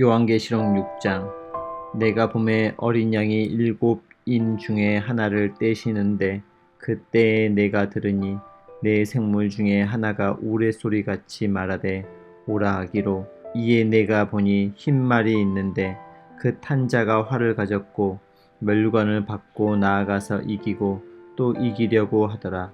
요한계시록 6장. 내가 봄에 어린 양이 7인 중에 하나를 떼시는데 그때에 내가 들으니 내 생물 중에 하나가 우레소리같이 말하되 오라 하기로, 이에 내가 보니 흰 말이 있는데 그 탄 자가 활을 가졌고 멸관을 받고 나아가서 이기고 또 이기려고 하더라.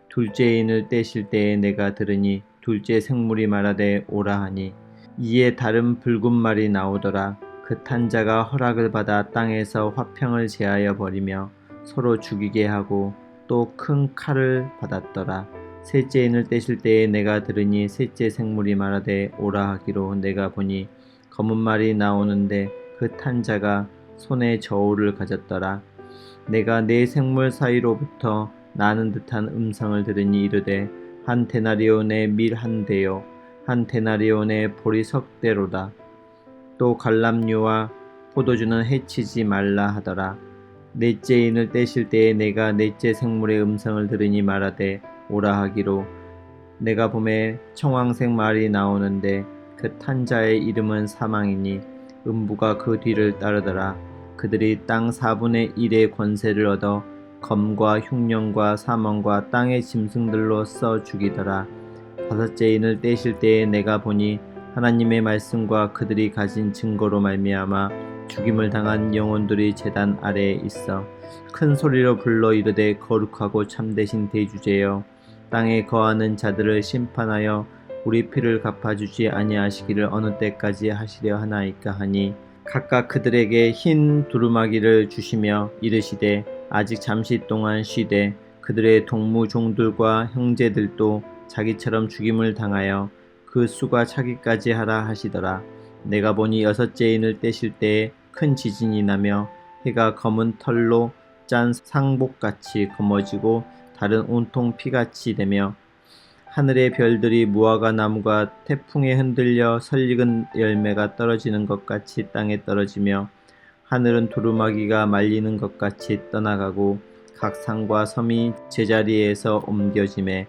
둘째 인을 떼실 때에 내가 들으니 둘째 생물이 말하되 오라 하니, 이에 다른 붉은 말이 나오더라. 그 탄 자가 허락을 받아 땅에서 화평을 제하여 버리며 서로 죽이게 하고 또 큰 칼을 받았더라. 셋째 인을 떼실 때에 내가 들으니 셋째 생물이 말하되 오라 하기로, 내가 보니 검은 말이 나오는데 그 탄 자가 손에 저울을 가졌더라. 내가 네 생물 사이로부터 나는 듯한 음성을 들으니 이르되, 한 데나리온의 밀 한 대요, 한 데나리온의 보리 석 대로다. 또 갈람류와 포도주는 해치지 말라 하더라. 넷째 인을 떼실 때에 내가 넷째 생물의 음성을 들으니 말하되 오라 하기로, 내가 봄에 청황색 말이 나오는데 그 탄 자의 이름은 사망이니 음부가 그 뒤를 따르더라. 그들이 땅 4분의 1의 권세를 얻어 검과 흉년과 사망과 땅의 짐승들로 써 죽이더라. 다섯째 인을 떼실 때에 내가 보니 하나님의 말씀과 그들이 가진 증거로 말미암아 죽임을 당한 영혼들이 제단 아래에 있어 큰 소리로 불러 이르되, 거룩하고 참되신 대주제여, 땅에 거하는 자들을 심판하여 우리 피를 갚아주지 아니하시기를 어느 때까지 하시려 하나이까 하니, 각각 그들에게 흰 두루마기를 주시며 이르시되 아직 잠시 동안 쉬되 그들의 동무종들과 형제들도 자기처럼 죽임을 당하여 그 수가 차기까지 하라 하시더라. 내가 보니 여섯째 인을 떼실 때에 큰 지진이 나며 해가 검은 털로 짠 상복같이 검어지고 달은 온통 피같이 되며 하늘의 별들이 무화과 나무가 태풍에 흔들려 설익은 열매가 떨어지는 것 같이 땅에 떨어지며 하늘은 두루마기가 말리는 것 같이 떠나가고 각 산과 섬이 제자리에서 옮겨지매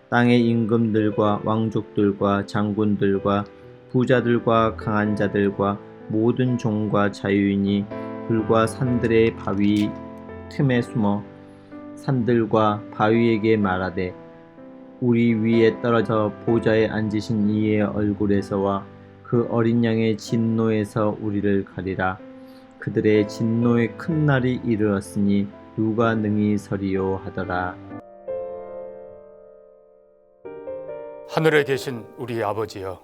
땅의 임금들과 왕족들과 장군들과 부자들과 강한 자들과 모든 종과 자유인이 불과 산들의 바위 틈에 숨어 산들과 바위에게 말하되, 우리 위에 떨어져 보좌에 앉으신 이의 얼굴에서와 그 어린 양의 진노에서 우리를 가리라. 그들의 진노의 큰 날이 이르렀으니 누가 능히 서리요 하더라. 하늘에 계신 우리 아버지여,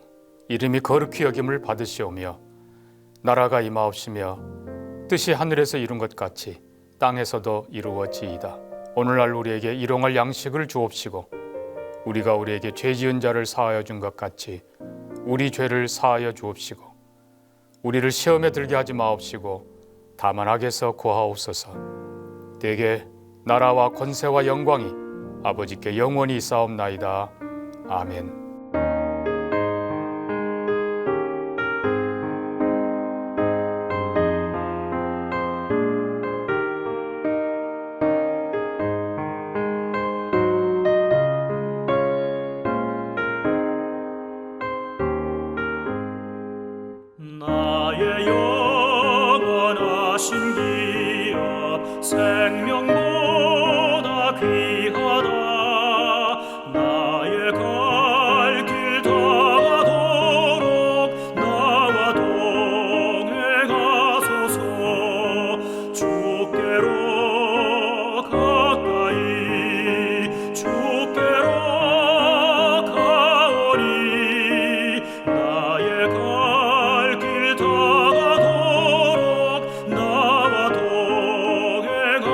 이름이 거룩히 여김을 받으시오며 나라가 임하옵시며 뜻이 하늘에서 이룬 것 같이 땅에서도 이루어지이다. 오늘날 우리에게 일용할 양식을 주옵시고 우리가 우리에게 죄 지은 자를 사하여 준 것 같이 우리 죄를 사하여 주옵시고 우리를 시험에 들게 하지 마옵시고 다만 악에서 구하옵소서. 대개 나라와 권세와 영광이 아버지께 영원히 있사옵나이다. 아멘. 나의 영원하신 기업 생명보다 귀하다. 나의 갈 길 다가도록 나와 동행하소서. 주께로 가까이 주께로 가오니 나의 갈 길 다가도록 나와 동행하소서.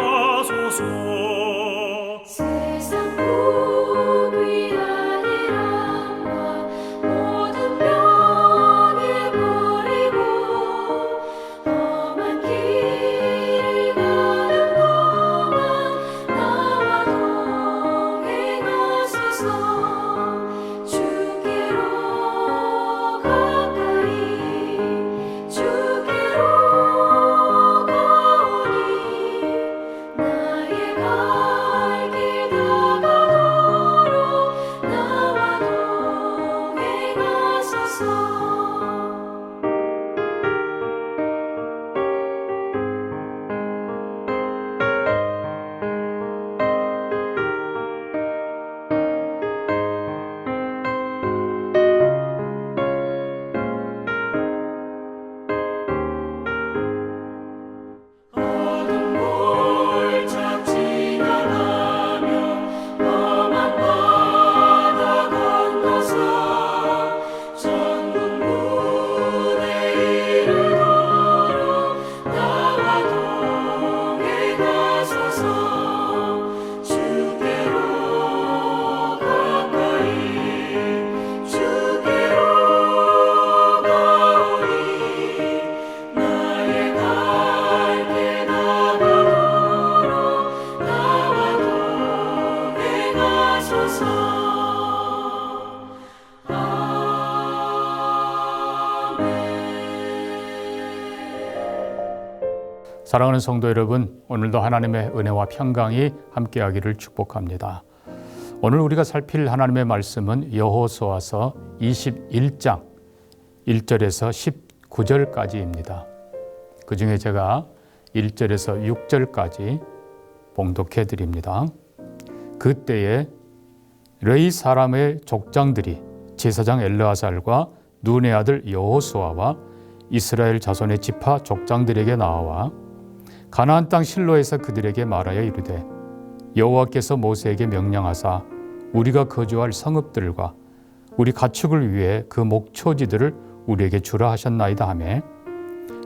사랑하는 성도 여러분, 오늘도 하나님의 은혜와 평강이 함께하기를 축복합니다. 오늘 우리가 살필 하나님의 말씀은 여호수아서 21장 1절에서 19절까지입니다. 그 중에 제가 1절에서 6절까지 봉독해 드립니다. 그때에 레위 사람의 족장들이 제사장 엘르아살과 눈의 아들 여호수아와 이스라엘 자손의 지파 족장들에게 나와 가나안 땅 실로에서 그들에게 말하여 이르되 여호와께서 모세에게 명령하사 우리가 거주할 성읍들과 우리 가축을 위해 그 목초지들을 우리에게 주라 하셨나이다 하매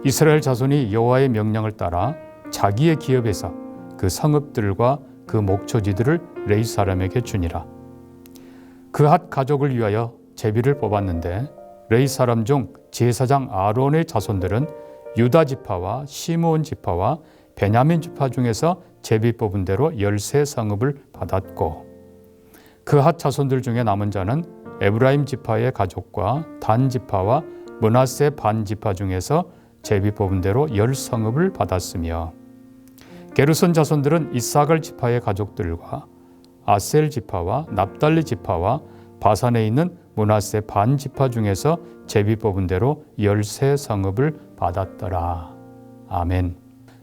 이스라엘 자손이 여호와의 명령을 따라 자기의 기업에서 그 성읍들과 그 목초지들을 레위 사람에게 주니라. 그핫 가족을 위하여 제비를 뽑았는데 레위 사람 중 제사장 아론의 자손들은 유다 지파와 시므온 지파와 베냐민 지파 중에서 제비 뽑은 대로 13성읍을 받았고 그핫 자손들 중에 남은 자는 에브라임 지파의 가족과 단 지파와 므낫세 반 지파 중에서 제비 뽑은 대로 10성읍을 받았으며 게르손 자손들은 이사갈 지파의 가족들과 아셀 지파와 납달리 지파와 바산에 있는 므낫세 반 지파 중에서 제비 뽑은 대로 13성읍을 받았더라. 아멘.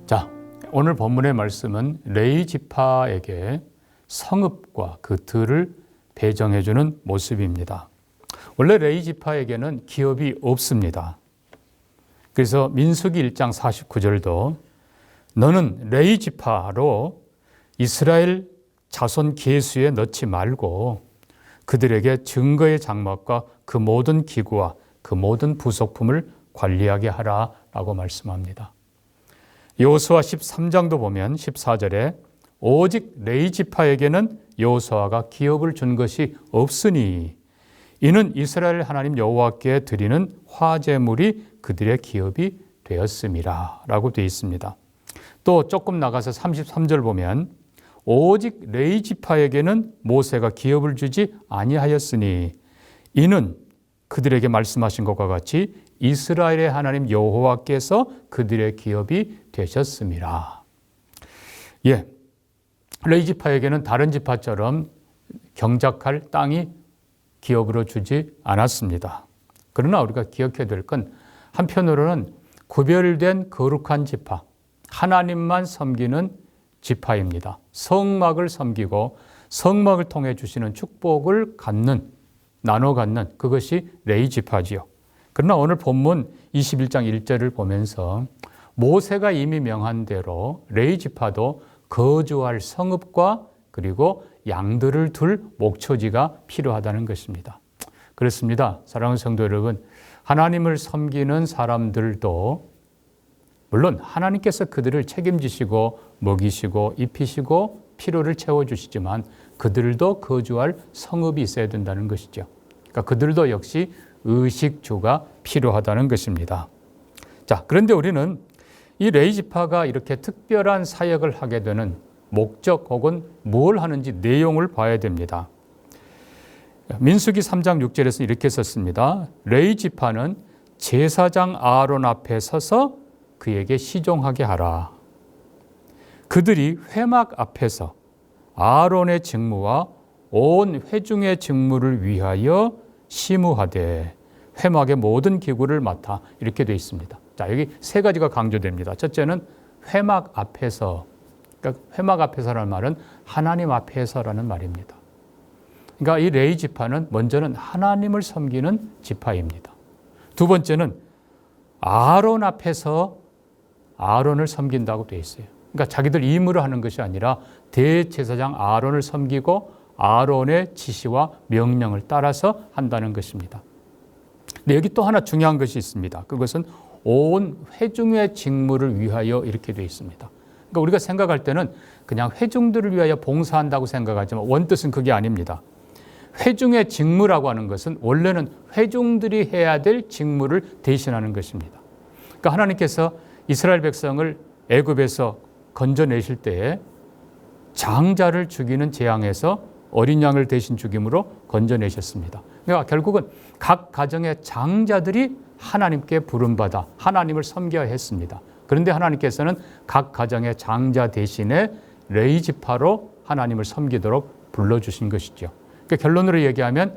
자, 오늘 본문의 말씀은 레위 지파에게 성읍과 그 들을 배정해 주는 모습입니다. 원래 레위 지파에게는 기업이 없습니다. 그래서 민수기 1장 49절도 너는 레위 지파로 이스라엘 자손 계수에 넣지 말고 그들에게 증거의 장막과 그 모든 기구와 그 모든 부속품을 관리하게 하라라고 말씀합니다. 여호수아 13장도 보면 14절에 오직 레위 지파에게는 여호수아가 기업을 준 것이 없으니 이는 이스라엘 하나님 여호와께 드리는 화제물이 그들의 기업이 되었음이라 라고 되어 있습니다. 또 조금 나가서 33절 보면 오직 레위 지파에게는 모세가 기업을 주지 아니하였으니 이는 그들에게 말씀하신 것과 같이 이스라엘의 하나님 여호와께서 그들의 기업이 되셨음이라. 예, 레위 지파에게는 다른 지파처럼 경작할 땅이 기업으로 주지 않았습니다. 그러나 우리가 기억해야 될 건 한편으로는 구별된 거룩한 지파, 하나님만 섬기는 지파입니다. 성막을 섬기고 성막을 통해 주시는 축복을 나눠 갖는 그것이 레위 지파지요. 그러나 오늘 본문 21장 1절을 보면서 모세가 이미 명한 대로 레위 지파도 거주할 성읍과 그리고 양들을 둘 목초지가 필요하다는 것입니다. 그렇습니다. 사랑하는 성도 여러분, 하나님을 섬기는 사람들도 물론 하나님께서 그들을 책임지시고 먹이시고 입히시고 필요를 채워주시지만 그들도 거주할 성읍이 있어야 된다는 것이죠. 그러니까 그들도 역시 의식주가 필요하다는 것입니다. 자, 그런데 우리는 이 레위 지파가 이렇게 특별한 사역을 하게 되는 목적 혹은 뭘 하는지 내용을 봐야 됩니다. 민수기 3장 6절에서 이렇게 썼습니다. 레위 지파는 제사장 아론 앞에 서서 그에게 시종하게 하라. 그들이 회막 앞에서 아론의 직무와 온 회중의 직무를 위하여 시무하되 회막의 모든 기구를 맡아 이렇게 되어 있습니다. 자, 여기 세 가지가 강조됩니다. 첫째는 회막 앞에서, 그러니까 회막 앞에서라는 말은 하나님 앞에서라는 말입니다. 그러니까 이 레위 지파는 먼저는 하나님을 섬기는 지파입니다. 두 번째는 아론 앞에서 아론을 섬긴다고 되어 있어요. 그러니까 자기들 임무를 하는 것이 아니라 대제사장 아론을 섬기고 아론의 지시와 명령을 따라서 한다는 것입니다. 근데 여기 또 하나 중요한 것이 있습니다. 그것은 온 회중의 직무를 위하여 이렇게 되어 있습니다. 그러니까 우리가 생각할 때는 그냥 회중들을 위하여 봉사한다고 생각하지만 원뜻은 그게 아닙니다. 회중의 직무라고 하는 것은 원래는 회중들이 해야 될 직무를 대신하는 것입니다. 그러니까 하나님께서 이스라엘 백성을 애굽에서 건져내실 때에 장자를 죽이는 재앙에서 어린 양을 대신 죽임으로 건져내셨습니다. 그러니까 결국은 각 가정의 장자들이 하나님께 부름받아 하나님을 섬겨야 했습니다. 그런데 하나님께서는 각 가정의 장자 대신에 레위 지파로 하나님을 섬기도록 불러주신 것이죠. 그러니까 결론으로 얘기하면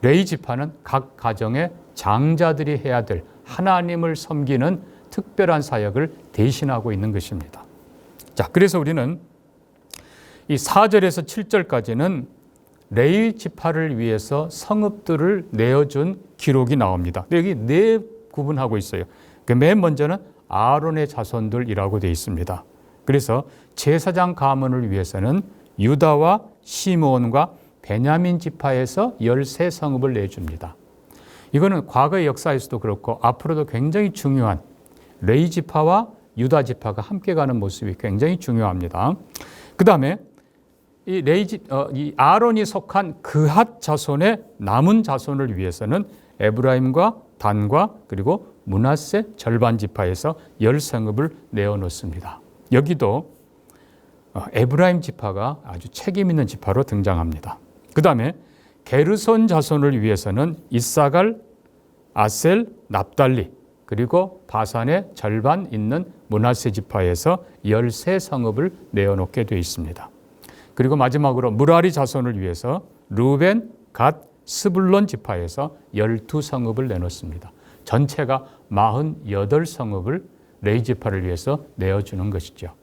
레위 지파는 각 가정의 장자들이 해야 될 하나님을 섬기는 특별한 사역을 대신하고 있는 것입니다. 자, 그래서 우리는 이 4절에서 7절까지는 레위 지파를 위해서 성읍들을 내어준 기록이 나옵니다. 여기 네 구분하고 있어요. 맨 먼저는 아론의 자손들이라고 되어 있습니다. 그래서 제사장 가문을 위해서는 유다와 시므온과 베냐민 지파에서 13성읍을 내줍니다. 이거는 과거의 역사에서도 그렇고 앞으로도 굉장히 중요한 레위 지파와 유다 지파가 함께 가는 모습이 굉장히 중요합니다. 그 다음에 이 아론이 속한 그핫 자손의 남은 자손을 위해서는 에브라임과 단과 그리고 므낫세 절반 지파에서 10성읍을 내어놓습니다. 여기도 에브라임 지파가 아주 책임 있는 지파로 등장합니다. 그 다음에 게르손 자손을 위해서는 이사갈, 아셀, 납달리 그리고 바산의 절반 있는 므낫세 지파에서 13성읍을 내어놓게 되어 있습니다. 그리고 마지막으로 무라리 자손을 위해서 루벤, 갓, 스불론 지파에서 12성읍을 내놓습니다. 전체가 48성읍을 레위 지파를 위해서 내어주는 것이죠.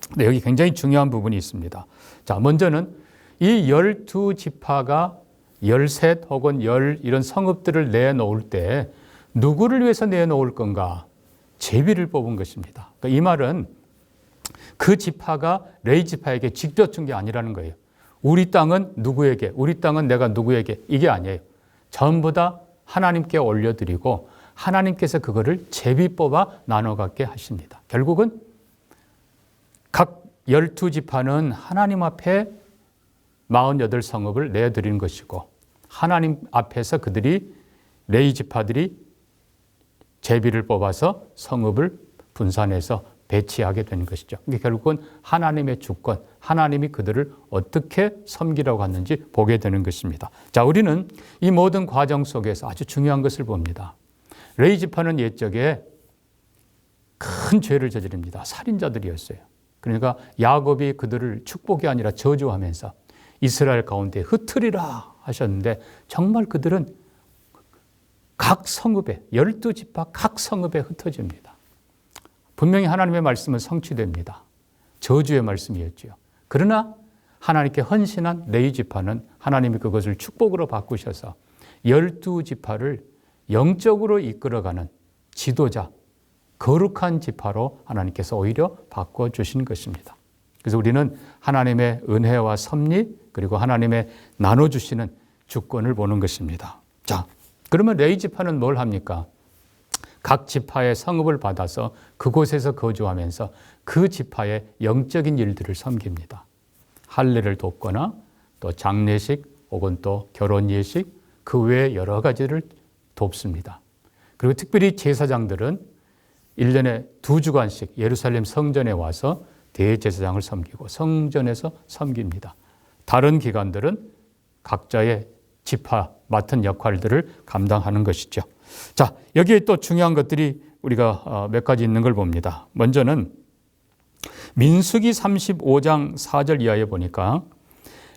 근데 여기 굉장히 중요한 부분이 있습니다. 자, 먼저는 이 12지파가 13 혹은 10 이런 성읍들을 내놓을 때 누구를 위해서 내놓을 건가? 제비를 뽑은 것입니다. 그러니까 이 말은 그 지파가 레위 지파에게 직접 준 게 아니라는 거예요. 우리 땅은 누구에게, 우리 땅은 내가 누구에게, 이게 아니에요. 전부 다 하나님께 올려드리고 하나님께서 그거를 제비 뽑아 나눠 갖게 하십니다. 결국은 각 12지파는 하나님 앞에 48성읍을 내드리는 것이고 하나님 앞에서 그들이 레위 지파들이 제비를 뽑아서 성읍을 분산해서 배치하게 되는 것이죠. 결국은 하나님의 주권, 하나님이 그들을 어떻게 섬기라고 하는지 보게 되는 것입니다. 자, 우리는 이 모든 과정 속에서 아주 중요한 것을 봅니다. 레위 지파는 옛적에 큰 죄를 저지릅니다. 살인자들이었어요. 그러니까 야곱이 그들을 축복이 아니라 저주하면서 이스라엘 가운데 흩으리라 하셨는데 정말 그들은 각 성읍에 12지파 각 성읍에 흩어집니다. 분명히 하나님의 말씀은 성취됩니다. 저주의 말씀이었죠. 그러나 하나님께 헌신한 레위 지파는 하나님이 그것을 축복으로 바꾸셔서 12지파를 영적으로 이끌어가는 지도자, 거룩한 지파로 하나님께서 오히려 바꿔주신 것입니다. 그래서 우리는 하나님의 은혜와 섭리 그리고 하나님의 나눠주시는 주권을 보는 것입니다. 자, 그러면 레위 지파는 뭘 합니까? 각 지파의 성읍을 받아서 그곳에서 거주하면서 그 지파의 영적인 일들을 섬깁니다. 할례를 돕거나 또 장례식 혹은 또 결혼 예식 그 외에 여러 가지를 돕습니다. 그리고 특별히 제사장들은 1년에 2주간씩 예루살렘 성전에 와서 대제사장을 섬기고 성전에서 섬깁니다. 다른 기관들은 각자의 지파 맡은 역할들을 감당하는 것이죠. 자, 여기에 또 중요한 것들이 우리가 몇 가지 있는 걸 봅니다. 먼저는 민수기 35장 4절 이하에 보니까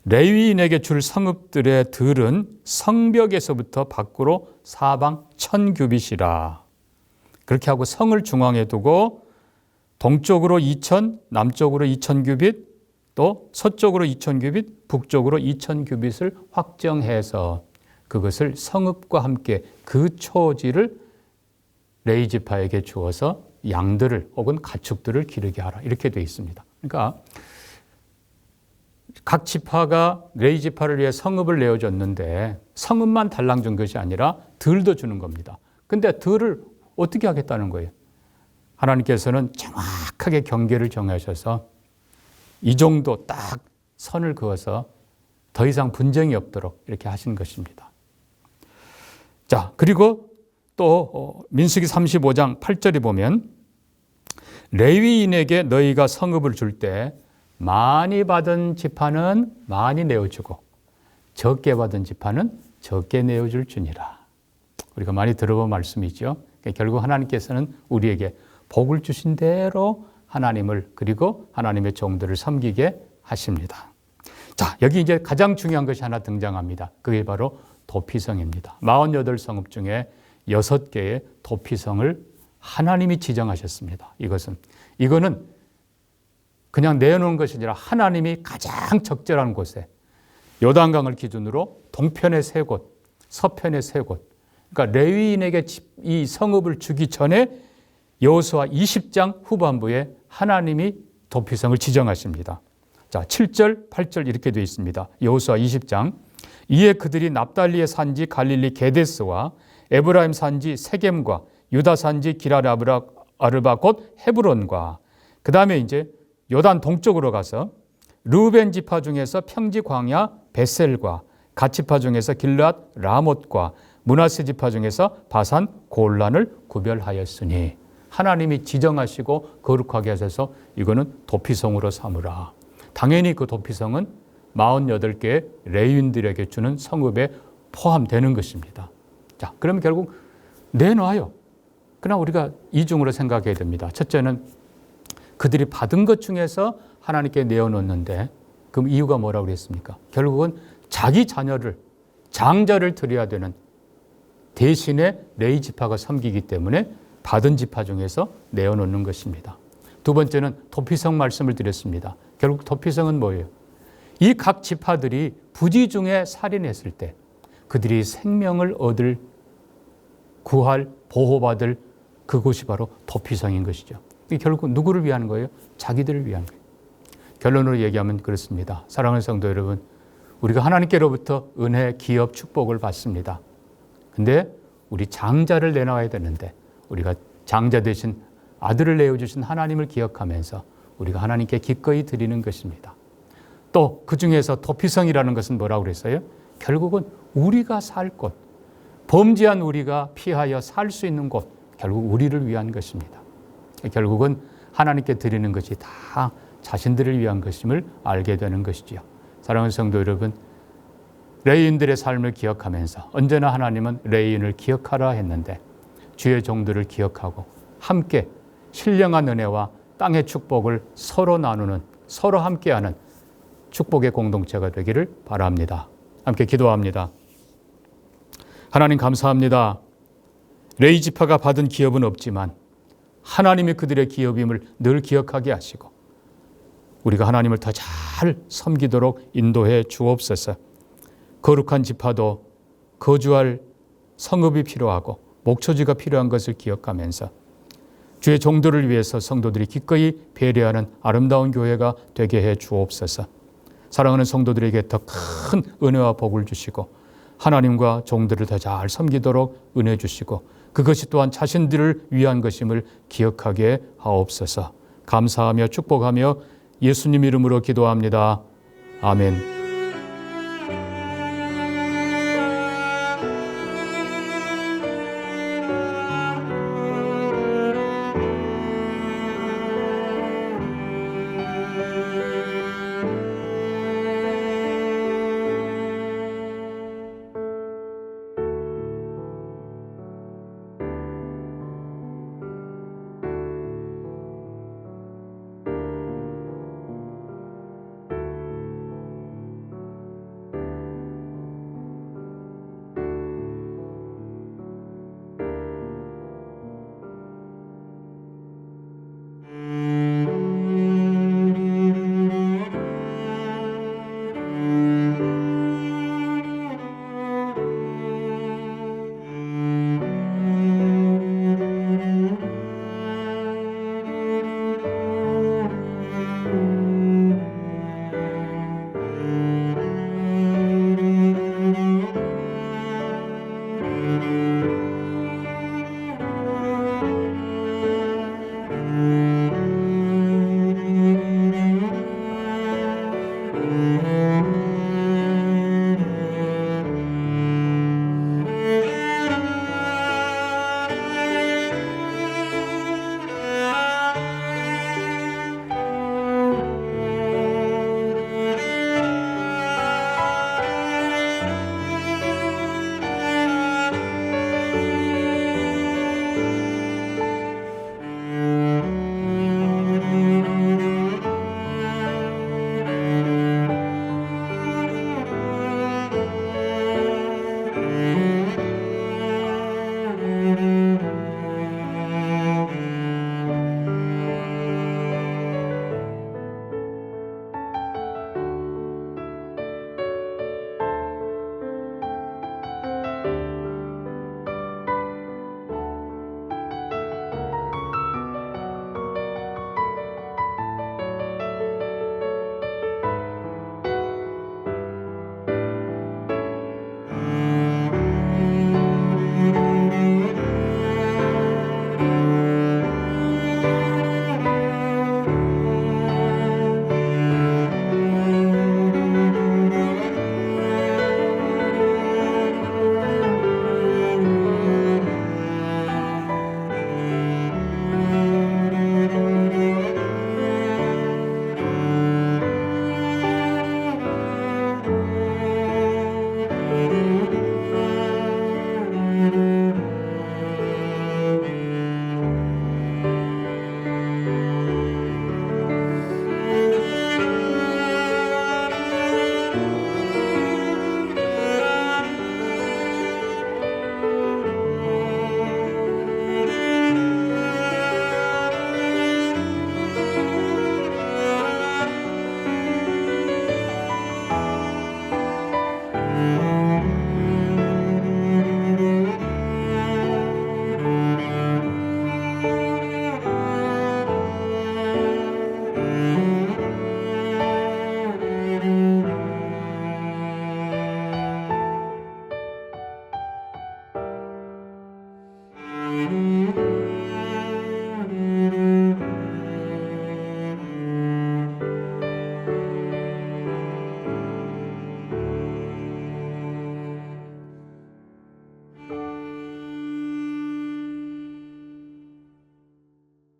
레위인에게 줄 성읍들의 들은 성벽에서부터 밖으로 사방 1000규빗이라. 그렇게 하고 성을 중앙에 두고 동쪽으로 2000, 남쪽으로 2000규빗, 또 서쪽으로 2000규빗, 북쪽으로 2000규빗을 확정해서 그것을 성읍과 함께 그 초지를 레위 지파에게 주어서 양들을 혹은 가축들을 기르게 하라. 이렇게 되어 있습니다. 그러니까 각 지파가 레위 지파를 위해 성읍을 내어줬는데 성읍만 달랑 준 것이 아니라 들도 주는 겁니다. 근데 들을 어떻게 하겠다는 거예요? 하나님께서는 정확하게 경계를 정하셔서 이 정도 딱 선을 그어서 더 이상 분쟁이 없도록 이렇게 하신 것입니다. 자, 그리고 또 민수기 35장 8절에 보면 레위인에게 너희가 성읍을 줄 때 많이 받은 지파는 많이 내어주고 적게 받은 지파는 적게 내어줄 주니라. 우리가 많이 들어본 말씀이죠. 결국 하나님께서는 우리에게 복을 주신 대로 하나님을 그리고 하나님의 종들을 섬기게 하십니다. 자, 여기 이제 가장 중요한 것이 하나 등장합니다. 그게 바로 도피성입니다. 48성읍 중에 6개의 도피성을 하나님이 지정하셨습니다. 이거는 그냥 내놓은 것이 아니라 하나님이 가장 적절한 곳에 요단강을 기준으로 동편의 3곳, 서편의 3곳. 그러니까 레위인에게 이 성읍을 주기 전에 여호수아 20장 후반부에 하나님이 도피성을 지정하십니다. 자, 7절, 8절 이렇게 되어 있습니다. 여호수아 20장. 이에 그들이 납달리의 산지 갈릴리 게데스와 에브라임 산지 세겜과 유다 산지 기럇 곧 헤브론과 그 다음에 이제 요단 동쪽으로 가서 르우벤 지파 중에서 평지 광야 베셀과 갓 지파 중에서 길르앗 라못과 므낫세 지파 중에서 바산 골란을 구별하였으니 하나님이 지정하시고 거룩하게 하셔서 이거는 도피성으로 삼으라. 당연히 그 도피성은 48개의 레위인들에게 주는 성읍에 포함되는 것입니다. 자, 그러면 결국 내놔요. 그러나 우리가 이중으로 생각해야 됩니다. 첫째는 그들이 받은 것 중에서 하나님께 내어놓는데 그럼 이유가 뭐라고 그랬습니까? 결국은 자기 자녀를 장자를 드려야 되는 대신에 레위 지파가 섬기기 때문에 받은 지파 중에서 내어놓는 것입니다. 두 번째는 도피성 말씀을 드렸습니다. 결국 도피성은 뭐예요? 이 각 지파들이 부지 중에 살인했을 때 그들이 생명을 얻을 구할 보호받을 그곳이 바로 도피성인 것이죠. 결국 누구를 위한 거예요? 자기들을 위한 거예요. 결론으로 얘기하면 그렇습니다. 사랑하는 성도 여러분, 우리가 하나님께로부터 은혜, 기업, 축복을 받습니다. 근데 우리 장자를 내놔야 되는데 우리가 장자 대신 아들을 내어주신 하나님을 기억하면서 우리가 하나님께 기꺼이 드리는 것입니다. 또 그중에서 도피성이라는 것은 뭐라고 그랬어요? 결국은 우리가 살 곳, 범죄한 우리가 피하여 살 수 있는 곳, 결국 우리를 위한 것입니다. 결국은 하나님께 드리는 것이 다 자신들을 위한 것임을 알게 되는 것이지요. 사랑하는 성도 여러분, 레위인들의 삶을 기억하면서 언제나 하나님은 레위인을 기억하라 했는데 주의 종들을 기억하고 함께 신령한 은혜와 땅의 축복을 서로 나누는, 서로 함께하는 축복의 공동체가 되기를 바랍니다. 함께 기도합니다. 하나님 감사합니다. 레위 지파가 받은 기업은 없지만 하나님이 그들의 기업임을 늘 기억하게 하시고 우리가 하나님을 더 잘 섬기도록 인도해 주옵소서. 거룩한 지파도 거주할 성읍이 필요하고 목초지가 필요한 것을 기억하면서 주의 종들을 위해서 성도들이 기꺼이 배려하는 아름다운 교회가 되게 해 주옵소서. 사랑하는 성도들에게 더 큰 은혜와 복을 주시고 하나님과 종들을 더 잘 섬기도록 은혜 주시고 그것이 또한 자신들을 위한 것임을 기억하게 하옵소서. 감사하며 축복하며 예수님 이름으로 기도합니다. 아멘. 주